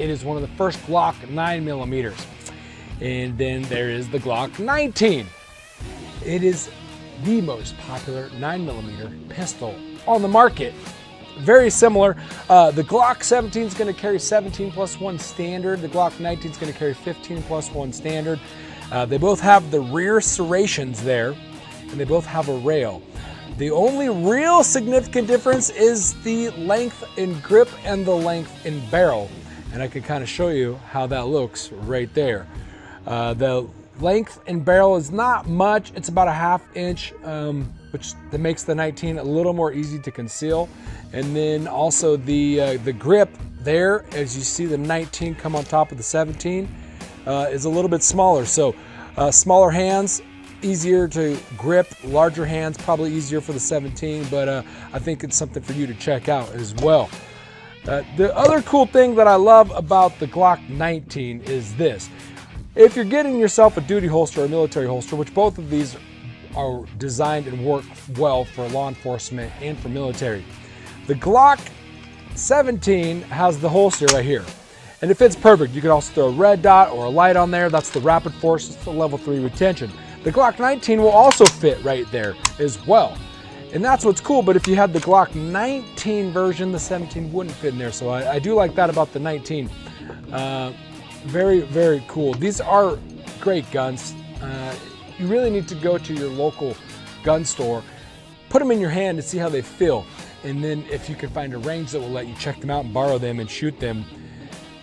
It is one of the first Glock 9mm. And then there is the Glock 19. It is the most popular 9mm pistol on the market. Very similar. The Glock 17 is going to carry 17+1 standard. The Glock 19 is going to carry 15+1 standard. They both have the rear serrations there, and they both have a rail. The only real significant difference is the length in grip and the length in barrel. And I can kind of show you how that looks right there. The length in barrel is not much. It's about a 1/2 inch, which that makes the 19 a little more easy to conceal. And then also the grip there, as you see the 19 come on top of the 17, is a little bit smaller. So smaller hands, easier to grip. Larger hands, probably easier for the 17, but I think it's something for you to check out as well. The other cool thing that I love about the Glock 19 is this. If you're getting yourself a duty holster or a military holster, which both of these are designed and work well for law enforcement and for military, the Glock 17 has the holster right here. And it fits perfect. You can also throw a red dot or a light on there. That's the rapid force, it's the level 3 retention. The Glock 19 will also fit right there as well. And that's what's cool, but if you had the Glock 19 version, the 17 wouldn't fit in there. So I do like that about the 19. Very, very cool. These are great guns. You really need to go to your local gun store, put them in your hand and see how they feel. And then if you can find a range that will let you check them out and borrow them and shoot them,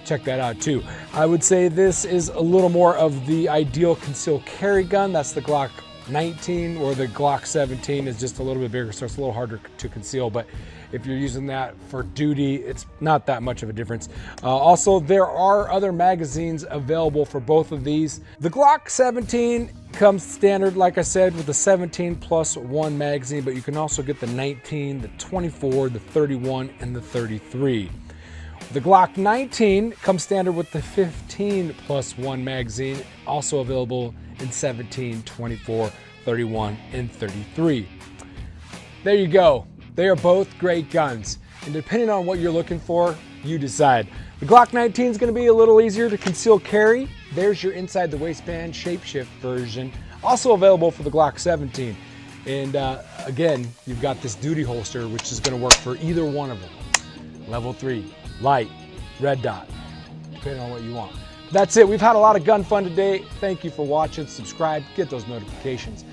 check that out too. I would say this is a little more of the ideal concealed carry gun. That's the Glock 19, or the Glock 17 is just a little bit bigger, so it's a little harder to conceal. But if you're using that for duty, it's not that much of a difference. Also, there are other magazines available for both of these. The Glock 17 comes standard, like I said, with the 17+1 magazine, but you can also get the 19, the 24, the 31, and the 33. The Glock 19 comes standard with the 15+1 magazine, also available in 17, 24, 31, and 33. There you go. They are both great guns, and depending on what you're looking for, you decide. The Glock 19 is going to be a little easier to conceal carry. There's your inside the waistband shapeshift version, also available for the Glock 17. And again, you've got this duty holster, which is going to work for either one of them. Level 3, light, red dot, depending on what you want. That's it. We've had a lot of gun fun today. Thank you for watching. Subscribe, get those notifications.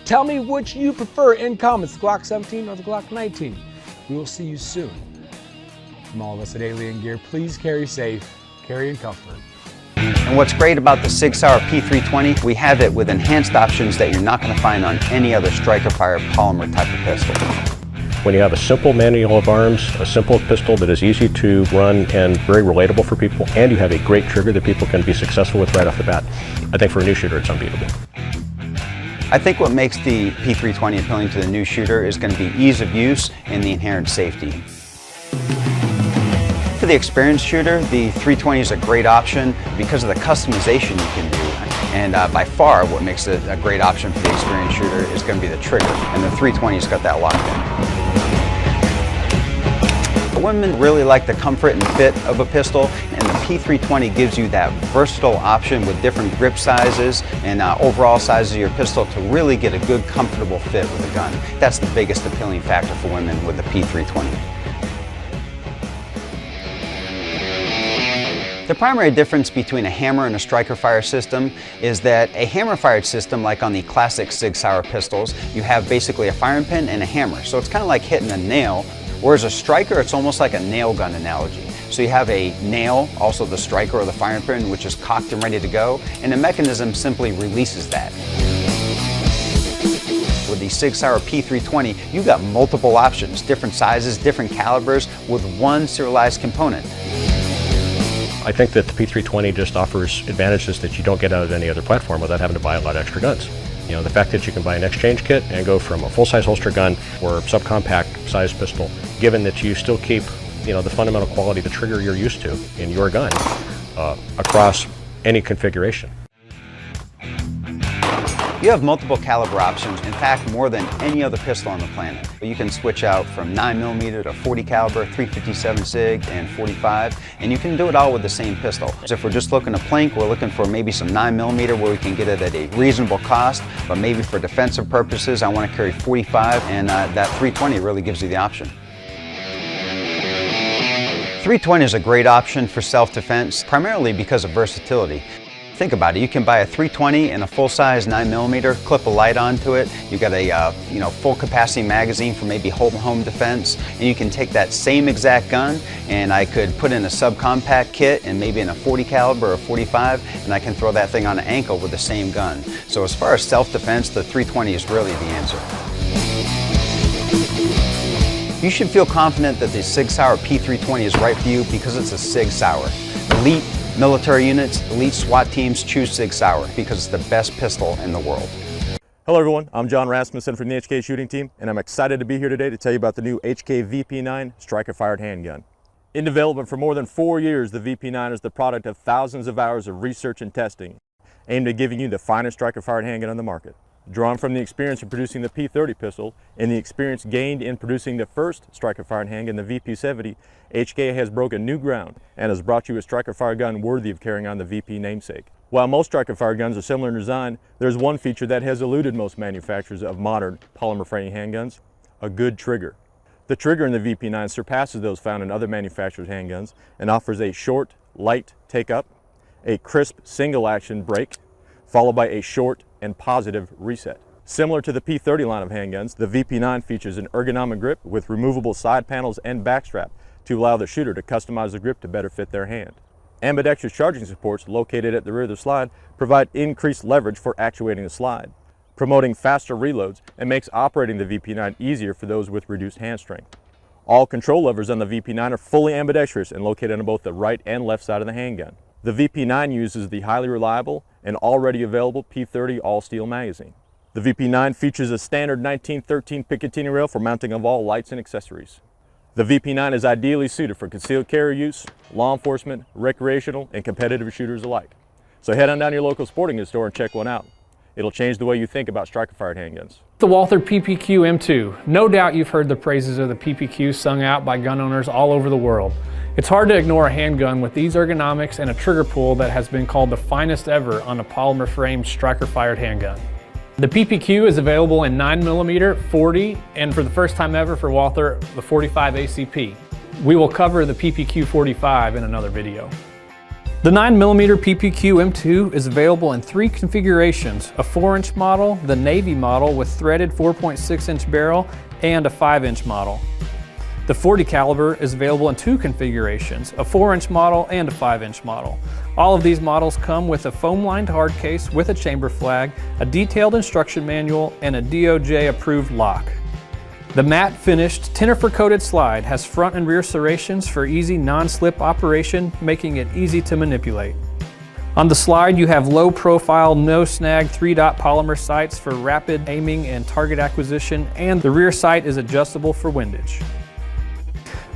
Tell me which you prefer in comments, the Glock 17 or the Glock 19. We will see you soon. From all of us at Alien Gear, please carry safe, carry in comfort. And what's great about the Sig Sauer P320, we have it with enhanced options that you're not going to find on any other striker fire polymer type of pistol. When you have a simple manual of arms, a simple pistol that is easy to run and very relatable for people, and you have a great trigger that people can be successful with right off the bat, I think for a new shooter it's unbeatable. I think what makes the P320 appealing to the new shooter is going to be ease of use and the inherent safety. For the experienced shooter, the 320 is a great option because of the customization you can do. And by far, what makes it a great option for the experienced shooter is going to be the trigger, and the 320's got that locked in. Women really like the comfort and fit of a pistol, and the P320 gives you that versatile option with different grip sizes and overall sizes of your pistol to really get a good, comfortable fit with a gun. That's the biggest appealing factor for women with the P320. The primary difference between a hammer and a striker fire system is that a hammer fired system, like on the classic Sig Sauer pistols, you have basically a firing pin and a hammer. So it's kind of like hitting a nail, whereas a striker, it's almost like a nail gun analogy. So you have a nail, also the striker or the firing pin, which is cocked and ready to go, and the mechanism simply releases that. With the Sig Sauer P320, you've got multiple options, different sizes, different calibers, with one serialized component. I think that the P320 just offers advantages that you don't get out of any other platform without having to buy a lot of extra guns. You know, the fact that you can buy an exchange kit and go from a full-size holster gun or subcompact size pistol, given that you still keep, you know, the fundamental quality, the trigger you're used to in your gun across any configuration. You have multiple caliber options, in fact more than any other pistol on the planet. You can switch out from 9mm to 40 caliber, 357 SIG, and 45, and you can do it all with the same pistol. If we're just looking to plink, we're looking for maybe some 9mm where we can get it at a reasonable cost, but maybe for defensive purposes I want to carry 45, and that 320 really gives you the option. 320 is a great option for self-defense, primarily because of versatility. Think about it, you can buy a 320 and a full-size 9mm, clip a light onto it, you got a full capacity magazine for maybe home defense, and you can take that same exact gun and I could put in a subcompact kit and maybe in a 40 caliber or 45, and I can throw that thing on an ankle with the same gun. So as far as self-defense, the 320 is really the answer. You should feel confident that the Sig Sauer P320 is right for you because it's a Sig Sauer. Elite military units, elite SWAT teams choose Sig Sauer because it's the best pistol in the world. Hello everyone, I'm John Rasmussen from the HK Shooting Team, and I'm excited to be here today to tell you about the new HK VP9 striker-fired handgun. In development for more than 4 years, the VP9 is the product of thousands of hours of research and testing, aimed at giving you the finest striker-fired handgun on the market. Drawn from the experience in producing the P30 pistol and the experience gained in producing the first striker-fired handgun, the VP70, HK has broken new ground and has brought you a striker-fired gun worthy of carrying on the VP namesake. While most striker-fired guns are similar in design, there's one feature that has eluded most manufacturers of modern polymer frame handguns: a good trigger. The trigger in the VP9 surpasses those found in other manufacturers' handguns and offers a short, light take-up, a crisp single-action break, followed by a short and positive reset. Similar to the P30 line of handguns, the VP9 features an ergonomic grip with removable side panels and backstrap to allow the shooter to customize the grip to better fit their hand. Ambidextrous charging supports located at the rear of the slide provide increased leverage for actuating the slide, promoting faster reloads, and makes operating the VP9 easier for those with reduced hand strength. All control levers on the VP9 are fully ambidextrous and located on both the right and left side of the handgun. The VP9 uses the highly reliable and already available P30 all-steel magazine. The VP9 features a standard 1913 Picatinny rail for mounting of all lights and accessories. The VP9 is ideally suited for concealed carry use, law enforcement, recreational, and competitive shooters alike. So head on down to your local sporting goods store and check one out. It'll change the way you think about striker-fired handguns. The Walther PPQ M2. No doubt you've heard the praises of the PPQ sung out by gun owners all over the world. It's hard to ignore a handgun with these ergonomics and a trigger pull that has been called the finest ever on a polymer frame striker-fired handgun. The PPQ is available in 9mm, 40, and for the first time ever for Walther, the 45 ACP. We will cover the PPQ 45 in another video. The 9mm PPQ M2 is available in 3 configurations: a 4-inch model, the Navy model with threaded 4.6-inch barrel, and a 5-inch model. The 40 caliber is available in 2 configurations, a 4-inch model and a 5-inch model. All of these models come with a foam-lined hard case with a chamber flag, a detailed instruction manual, and a DOJ-approved lock. The matte finished Tenifer-coated slide has front and rear serrations for easy non-slip operation, making it easy to manipulate. On the slide you have low-profile, no-snag 3-dot polymer sights for rapid aiming and target acquisition, and the rear sight is adjustable for windage.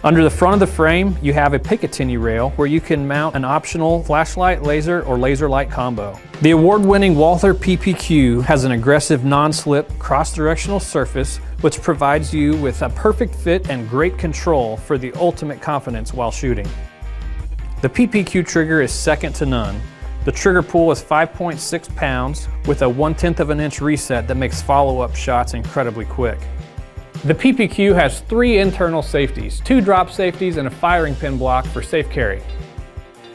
Under the front of the frame, you have a Picatinny rail where you can mount an optional flashlight, laser, or laser light combo. The award-winning Walther PPQ has an aggressive non-slip cross-directional surface which provides you with a perfect fit and great control for the ultimate confidence while shooting. The PPQ trigger is second to none. The trigger pull is 5.6 pounds with a 1/10 of an inch reset that makes follow-up shots incredibly quick. The PPQ has 3 internal safeties, 2 drop safeties, and a firing pin block for safe carry.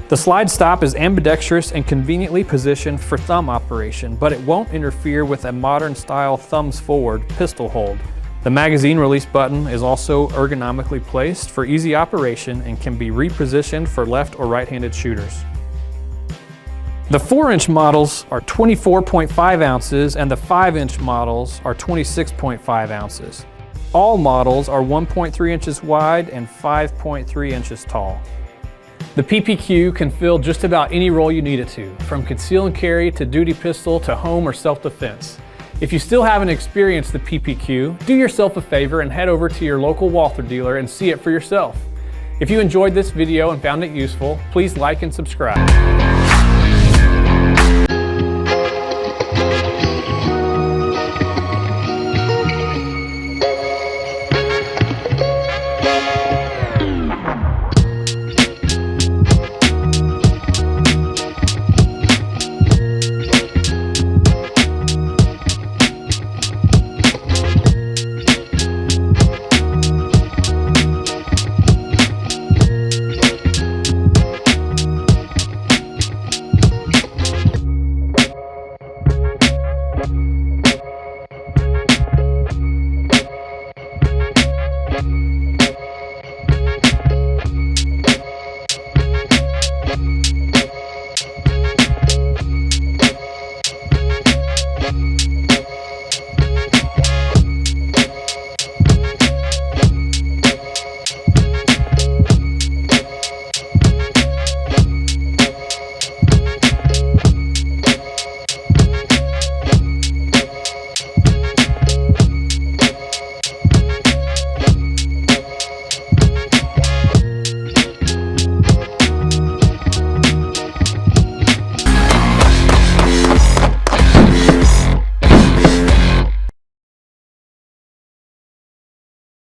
The slide stop is ambidextrous and conveniently positioned for thumb operation, but it won't interfere with a modern style thumbs forward pistol hold. The magazine release button is also ergonomically placed for easy operation and can be repositioned for left or right-handed shooters. The 4-inch models are 24.5 ounces and the 5-inch models are 26.5 ounces. All models are 1.3 inches wide and 5.3 inches tall. The PPQ can fill just about any role you need it to, from conceal and carry to duty pistol to home or self-defense. If you still haven't experienced the PPQ, do yourself a favor and head over to your local Walther dealer and see it for yourself. If you enjoyed this video and found it useful, please like and subscribe. you.